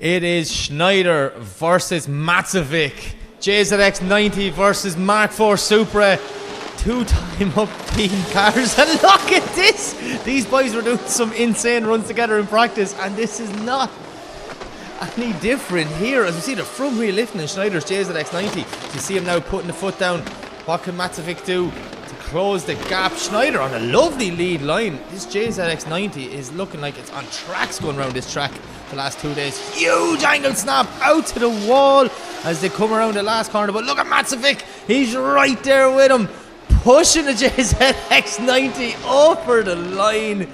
It is Schneider versus Matzovic. JZX90 versus Mark IV Supra. Two-time up team cars. And look at this! These boys were doing some insane runs together in practice, and this is not any different here. As we see the front wheel lifting in Schneider's JZX90. You see him now putting the foot down. What can Matzovic do to close the gap? Schneider on a lovely lead line. This JZX90 is looking like it's on tracks going around this track the last 2 days. Huge angle snap out to the wall as they come around the last corner. But look at Matzovic. He's right there with him, pushing the JZX90 over the line.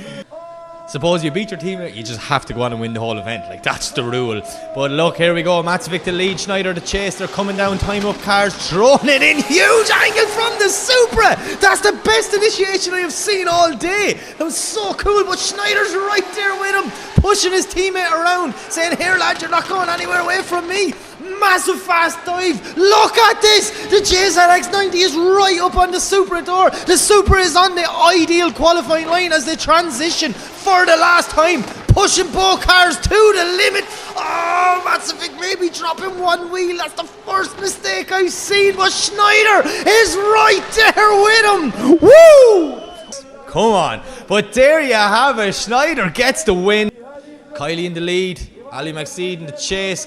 Suppose you beat your teammate, you just have to go on and win the whole event. Like, that's the rule. But look, here we go. Matzovic the lead, Schneider the chase. They're coming down, time up cars, throwing it in. Huge angle from the Supra. That's the best initiation I have seen all day. That was so cool. But Schneider's right there with him, pushing his teammate around, saying, here lad, you're not going anywhere away from me. Massive fast dive. Look at this. The JZX90 is right up on the Supra door. The Supra is on the ideal qualifying line as they transition for the last time, pushing both cars to the limit. Oh, Matzovic maybe dropping one wheel. That's the first mistake I've seen, but Schneider is right there with him. Woo! Come on. But there you have it. Schneider gets the win. Kylie in the lead, Ali McSeed in the chase.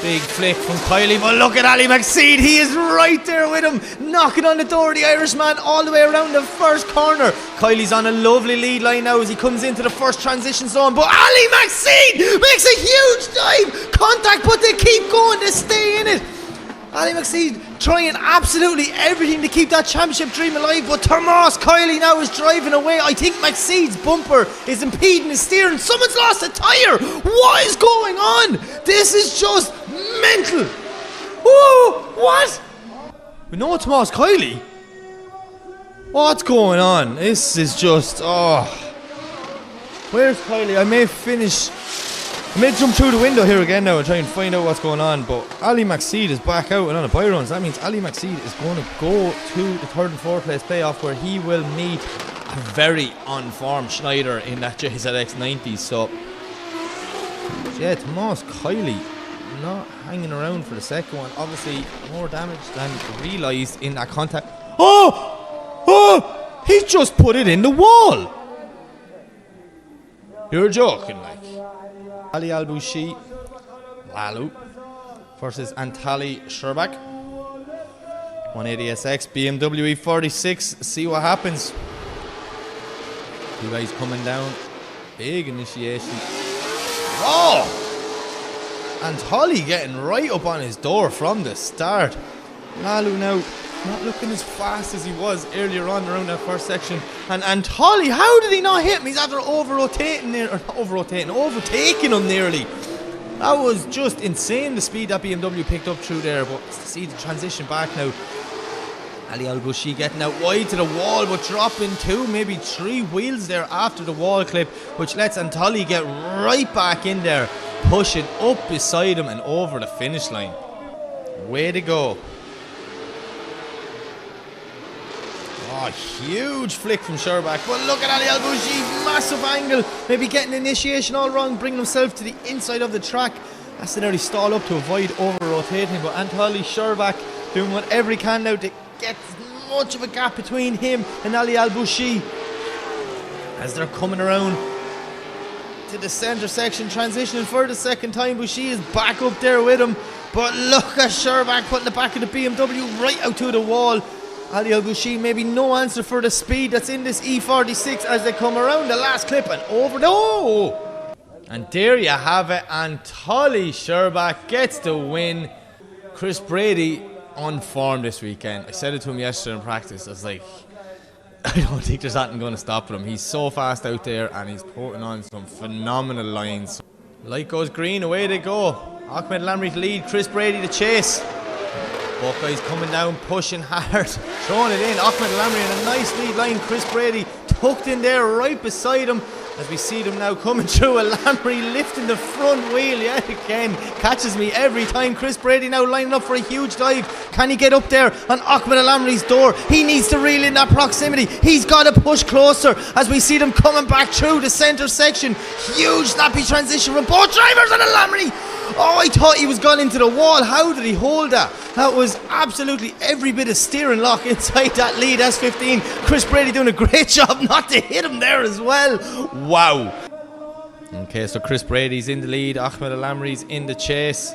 Big flick from Kylie, but look at Ali McSeed. He is right there with him, knocking on the door of the Irishman all the way around the first corner. Kylie's on a lovely lead line now as he comes into the first transition zone, but Ali McSeed makes a huge dive. Contact, but they keep going, they stay in it. Ali McSeed trying absolutely everything to keep that championship dream alive, but Tomas Kylie now is driving away. I think McSeed's bumper is impeding his steering. Someone's lost a tyre. What is going on? This is just mental. Whoa, what? We know Tomas Kylie. What's going on? This is just, Where's Kylie? I may jump through the window here again now and try and find out what's going on, but Ali McSeed is back out and on a bye run, so that means Ali McSeed is going to go to the 3rd and 4th place playoff, where he will meet a very on-form Schneider in that JZX 90. So yeah, Tomas Kylie not hanging around for the second one. Obviously more damage than realised in that contact. Oh, he just put it in the wall. You're joking, like. Ali Al-Bushi Lalu versus Antali Sherbak. 180SX BMW E46. See what happens. Two guys coming down. Big initiation. Oh! Antali getting right up on his door from the start. Lalu now not looking as fast as he was earlier on around that first section. And Antali, how did he not hit him? He's after overtaking him nearly. That was just insane, the speed that BMW picked up through there. But to see the transition back now, Ali Al-Bushi getting out wide to the wall, but dropping 2, maybe 3 wheels there after the wall clip, which lets Antali get right back in there, pushing up beside him and over the finish line. Way to go. Oh, huge flick from Sherbak. But look at Ali Al-Bushi, massive angle. Maybe getting initiation all wrong, bringing himself to the inside of the track. Has to nearly stall up to avoid over-rotating. But Antali Sherbak doing whatever he can now to get as much of a gap between him and Ali Al-Bushi. As they're coming around to the centre section, transitioning for the second time. Bushi is back up there with him. But look at Sherbak putting the back of the BMW right out to the wall. Ali Al-Bushi, maybe no answer for the speed that's in this E46 as they come around the last clip and over. No! And there you have it. Antali Sherbak gets the win. Chris Brady on form this weekend. I said it to him yesterday in practice. I was like, I don't think there's nothing going to stop him. He's so fast out there and he's putting on some phenomenal lines. Light goes green, away they go. Ahmed Lamry to lead, Chris Brady to chase. Buckeyes coming down, pushing hard, throwing it in. Ahmed Lamry in a nice lead line. Chris Brady tucked in there right beside him. As we see them now coming through, a Lamry lifting the front wheel yet again. Catches me every time. Chris Brady now lining up for a huge dive. Can he get up there on Ahmed Lamry's door? He needs to reel in that proximity. He's got to push closer as we see them coming back through the centre section. Huge snappy transition from both drivers and a Lamry. Oh, I thought he was gone into the wall. How did he hold that? That was absolutely every bit of steering lock inside that lead S15. Chris Brady doing a great job not to hit him there as well. Wow. Okay, so Chris Brady's in the lead. Ahmed Lamry's in the chase.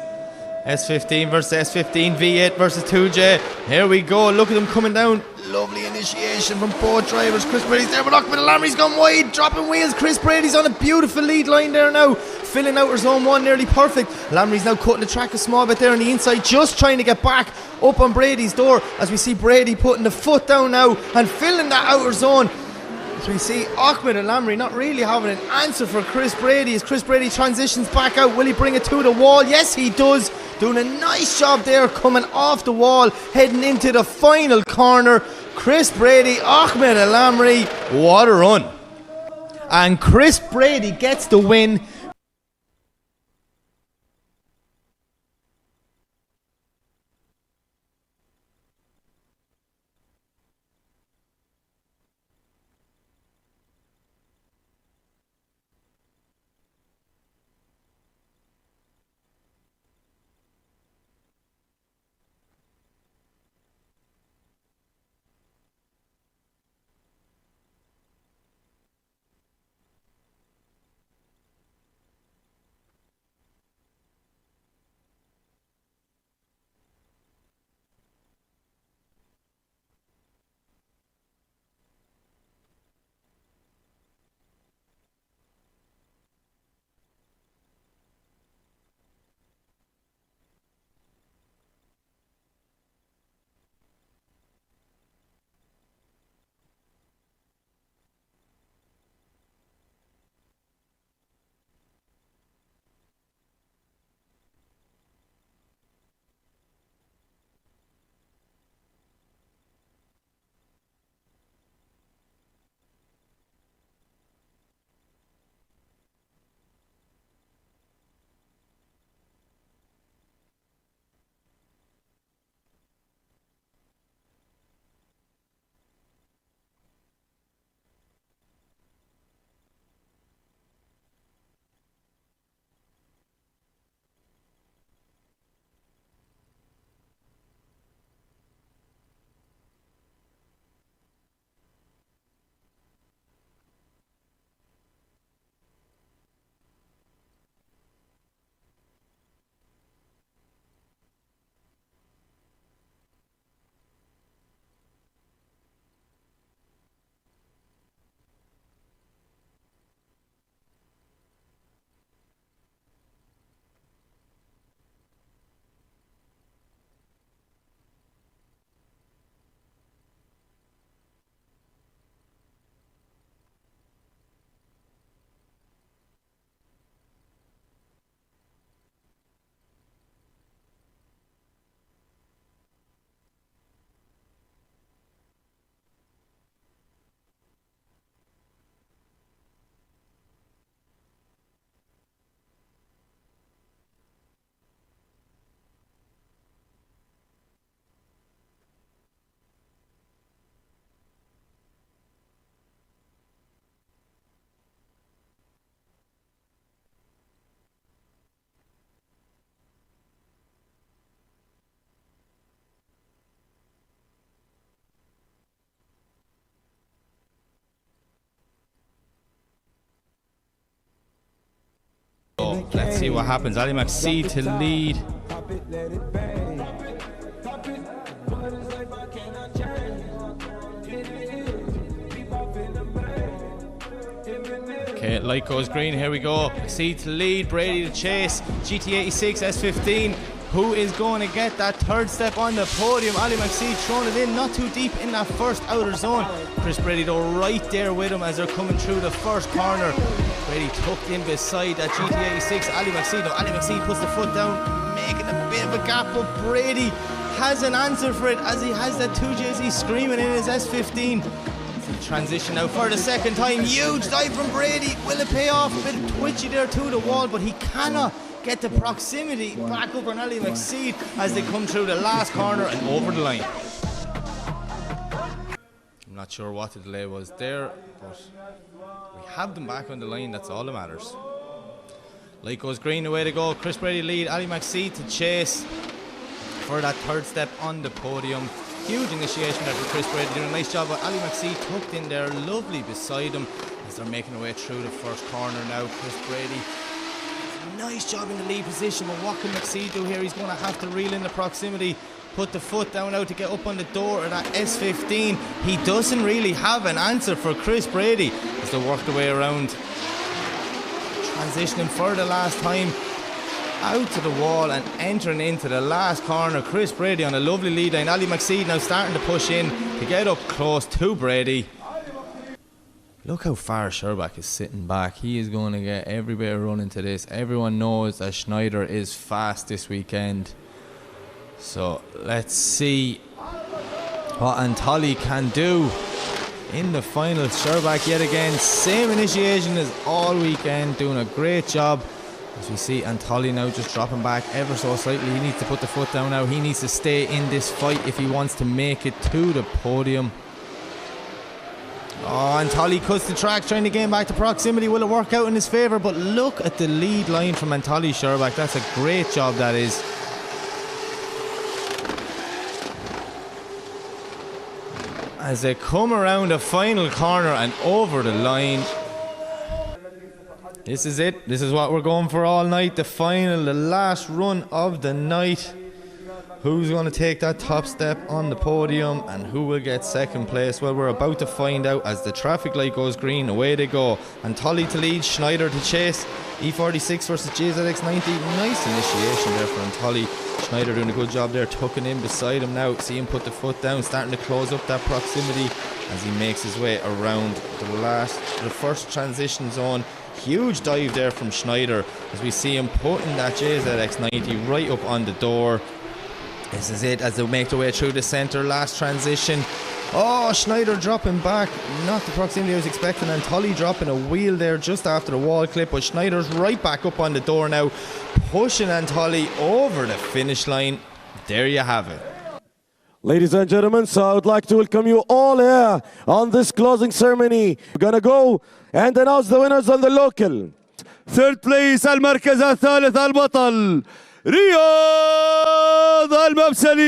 S15 versus S15. V8 versus 2J. Here we go. Look at them coming down. Lovely initiation from both drivers. Chris Brady's there, but Ahmed Lamry's gone wide. Dropping wheels. Chris Brady's on a beautiful lead line there now. Filling out her zone 1 nearly perfect. Lamry's now cutting the track a small bit there on the inside, just trying to get back up on Brady's door as we see Brady putting the foot down now and filling that outer zone. As we see Ahmed and Lamry not really having an answer for Chris Brady as Chris Brady transitions back out. Will he bring it to the wall? Yes, he does. Doing a nice job there, coming off the wall, heading into the final corner. Chris Brady, Ahmed and Lamry, what a run. And Chris Brady gets the win. see what happens. Ali McSee to lead. Okay, light goes green, here we go. McSee to lead, Brady to chase. GT86, S15. Who is going to get that third step on the podium? Ali McSee throwing it in, not too deep in that first outer zone. Chris Brady though right there with him as they're coming through the first corner. Brady tucked in beside that GT86. Ali McSee though, Ali McSee puts the foot down, making a bit of a gap, but Brady has an answer for it as he has that 2JZ screaming in his S15. Transition now for the second time, huge dive from Brady. Will it pay off? A bit twitchy there to the wall, but he cannot get the proximity back up on Ali McSee as they come through the last corner and over the line. I'm not sure what the delay was there, but we have them back on the line, that's all that matters. Light goes green, away to go. Chris Brady lead, Ali McSee to chase for that third step on the podium. Huge initiation there for Chris Brady, doing a nice job. But Ali McSee tucked in there, lovely beside him as they're making their way through the first corner now. Chris Brady, nice job in the lead position, but what can McSee do here? He's going to have to reel in the proximity, put the foot down now to get up on the door of that S15. He doesn't really have an answer for Chris Brady as they work their way around. Transitioning for the last time out to the wall and entering into the last corner. Chris Brady on a lovely lead line. Ali McSee now starting to push in to get up close to Brady. Look how far Sherbak is sitting back. He is going to get every bit of run into this. Everyone knows that Schneider is fast this weekend. So let's see what Antolly can do in the final. Sherbak yet again, same initiation as all weekend, doing a great job. As we see Antolly now just dropping back ever so slightly. He needs to put the foot down now. He needs to stay in this fight if he wants to make it to the podium. Oh, Antolly cuts the track, trying to gain back to proximity. Will it work out in his favour? But look at the lead line from Antolly Sherbak. That's a great job, that is. As they come around the final corner and over the line. This is it. This is what we're going for all night. The final, the last run of the night. Who's going to take that top step on the podium and who will get second place? Well, we're about to find out as the traffic light goes green. Away they go. Antolly to lead, Schneider to chase. E46 versus JZX90. Nice initiation there for Antolly. Schneider doing a good job there, tucking in beside him now. See him put the foot down, starting to close up that proximity as he makes his way around the first transition zone. Huge dive there from Schneider as we see him putting that JZX90 right up on the door. This is it as they make their way through the centre. Last transition. Oh, Schneider dropping back. Not the proximity I was expecting. And Tully dropping a wheel there just after the wall clip. But Schneider's right back up on the door now, pushing Antolly over the finish line. There you have it. Ladies and gentlemen, so I would like to welcome you all here on this closing ceremony. We're gonna go and announce the winners on the local. Third place, المركز الثالث البطل رياض المبسلي.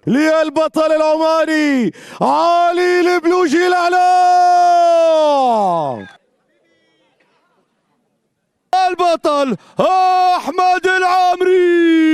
للبطل العماني علي البلوجي الأعلى. البطل أحمد العامري.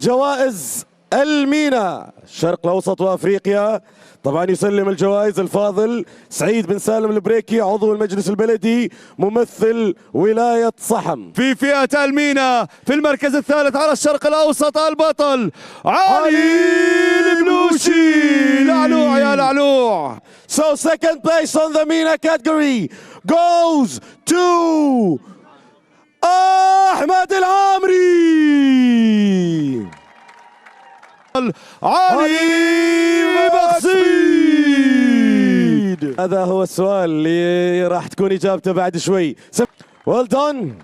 جوائز المينا الشرق الأوسط وأفريقيا. طبعا يسلم الجوائز الفاضل سعيد بن سالم البريكي عضو المجلس البلدي ممثل ولاية صحم. في فئة المينا في المركز الثالث على الشرق الأوسط البطل علي البلوشي. لعلوع يا لعلوع. So second place on the MENA category goes to أحمد العامري. علي مقصيد. هذا هو السؤال اللي راح تكون إجابته بعد شوي. Well done.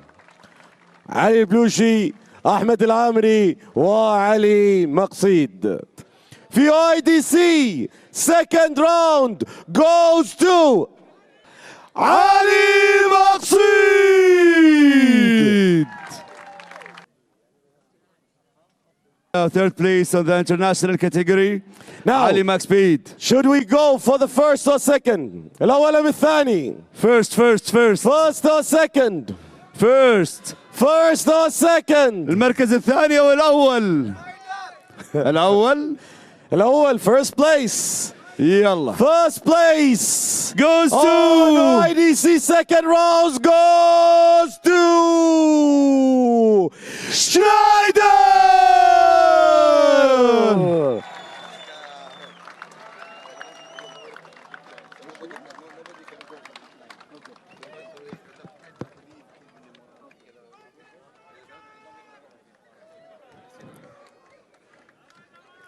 علي البلوشي، أحمد العامري وعلي مقصيد. في OIDC second round goes to علي مقصيد. Third place on the international category. Now, Ali Max Speed. should we go for the first or second? الأول أم الثاني؟ First. First or second? First. First or second? المركز الثاني أو الأول؟ الأول. first place. يلا. First place goes to OIDC second round goes to Schneider.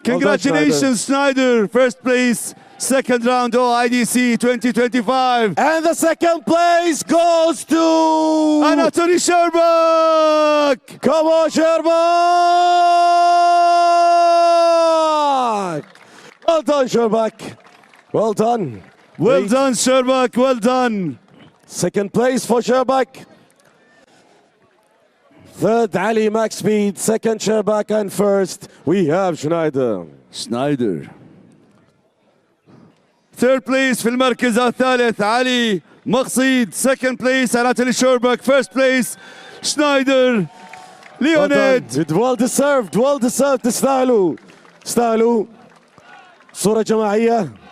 Congratulations, Schneider. First place, second round OIDC 2025. And the second place goes to Anatoly Sherbak. Come on, Sherbak! Well done, Sherbak. Well done. Well done, Sherbak. Well done. Second place for Sherbak. Third, Ali Max Speed. Second, Sherbak. And first, we have Schneider. Third place في المركز الثالث علي مقصيد. Second place Anatoly Sherbak. First place Schneider. Leonid. Well deserved. تستاهلوا. صورة جماعية.